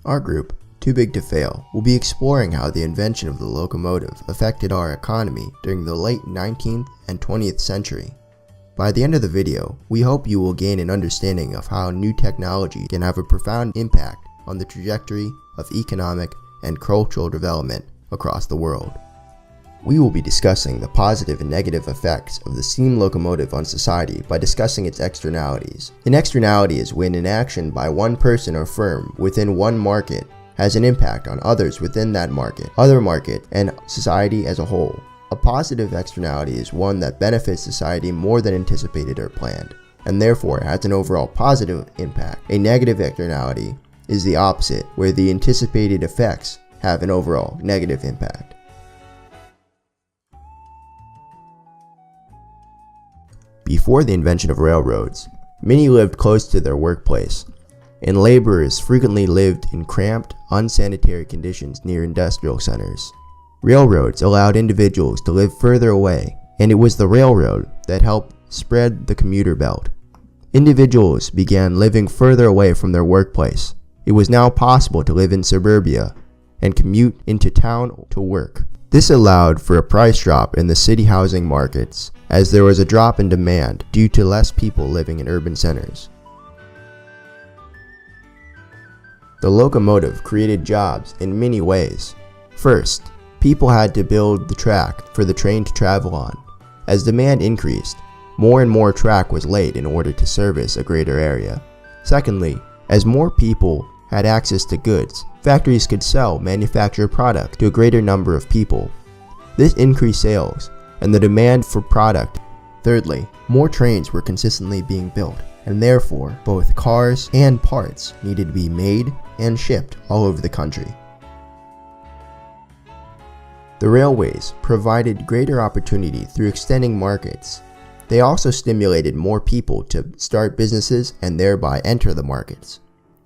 Our group, Too Big to Fail, will be exploring how the invention of the locomotive affected our economy during the late 19th and 20th century. By the end of the video, we hope you will gain an understanding of how new technology can have a profound impact on the trajectory of economic and cultural development across the world. We will be discussing the positive and negative effects of the steam locomotive on society by discussing its externalities. An externality is when an action by one person or firm within one market has an impact on others within that market, other market, and society as a whole. A positive externality is one that benefits society more than anticipated or planned, and therefore has an overall positive impact. A negative externality is the opposite, where the anticipated effects have an overall negative impact. Before the invention of railroads, many lived close to their workplace, and laborers frequently lived in cramped, unsanitary conditions near industrial centers. Railroads allowed individuals to live further away, and it was the railroad that helped spread the commuter belt. Individuals began living further away from their workplace. It was now possible to live in suburbia and commute into town to work. This allowed for a price drop in the city housing markets, as there was a drop in demand due to less people living in urban centers. The locomotive created jobs in many ways. First, people had to build the track for the train to travel on. As demand increased, more and more track was laid in order to service a greater area. Secondly, as more people had access to goods, factories could sell manufactured product to a greater number of people. This increased sales and the demand for product. Thirdly, more trains were consistently being built, and therefore both cars and parts needed to be made and shipped all over the country. The railways provided greater opportunity through extending markets. They also stimulated more people to start businesses and thereby enter the markets.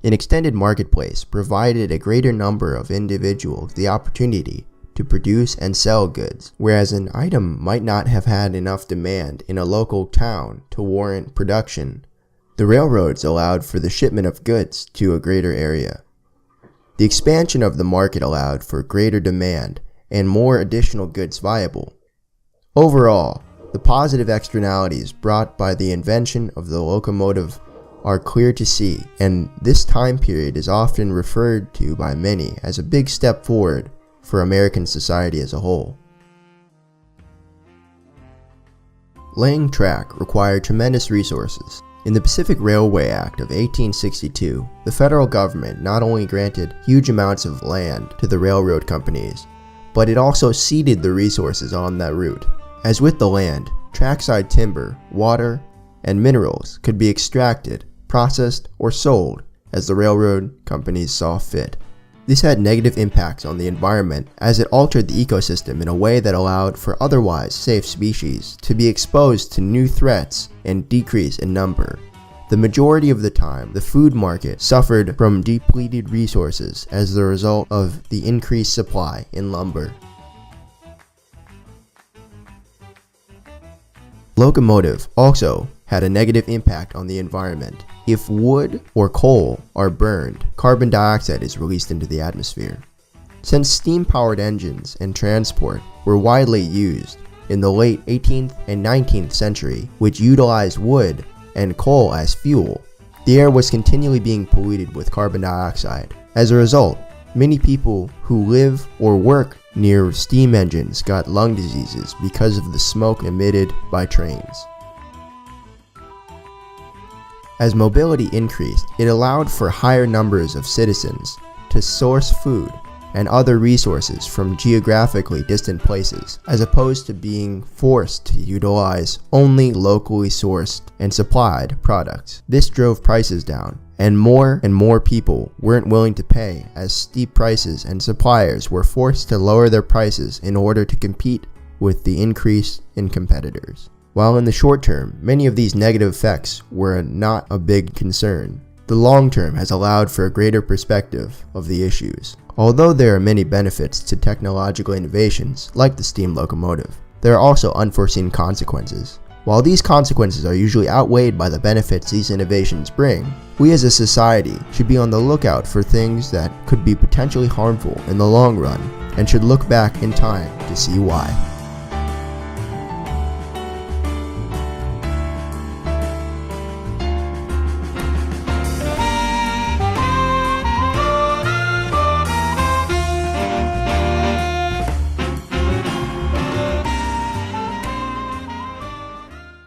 An extended marketplace provided a greater number of individuals the opportunity to produce and sell goods, whereas an item might not have had enough demand in a local town to warrant production. The railroads allowed for the shipment of goods to a greater area. The expansion of the market allowed for greater demand and more additional goods viable. Overall, the positive externalities brought by the invention of the locomotive are clear to see, and this time period is often referred to by many as a big step forward for American society as a whole. Laying track required tremendous resources. In the Pacific Railway Act of 1862, the federal government not only granted huge amounts of land to the railroad companies, but it also ceded the resources on that route. As with the land, trackside timber, water, and minerals could be extracted, processed, or sold as the railroad companies saw fit. This had negative impacts on the environment as it altered the ecosystem in a way that allowed for otherwise safe species to be exposed to new threats and decrease in number. The majority of the time, the food market suffered from depleted resources as the result of the increased supply in lumber. Locomotive also had a negative impact on the environment. If wood or coal are burned, carbon dioxide is released into the atmosphere. Since steam-powered engines and transport were widely used in the late 18th and 19th century, which utilized wood and coal as fuel, the air was continually being polluted with carbon dioxide. As a result, many people who live or work near steam engines got lung diseases because of the smoke emitted by trains. As mobility increased, it allowed for higher numbers of citizens to source food and other resources from geographically distant places, as opposed to being forced to utilize only locally sourced and supplied products. This drove prices down, and more people weren't willing to pay as steep prices, and suppliers were forced to lower their prices in order to compete with the increase in competitors. While in the short term, many of these negative effects were not a big concern, the long term has allowed for a greater perspective of the issues. Although there are many benefits to technological innovations like the steam locomotive, there are also unforeseen consequences. While these consequences are usually outweighed by the benefits these innovations bring, we as a society should be on the lookout for things that could be potentially harmful in the long run and should look back in time to see why.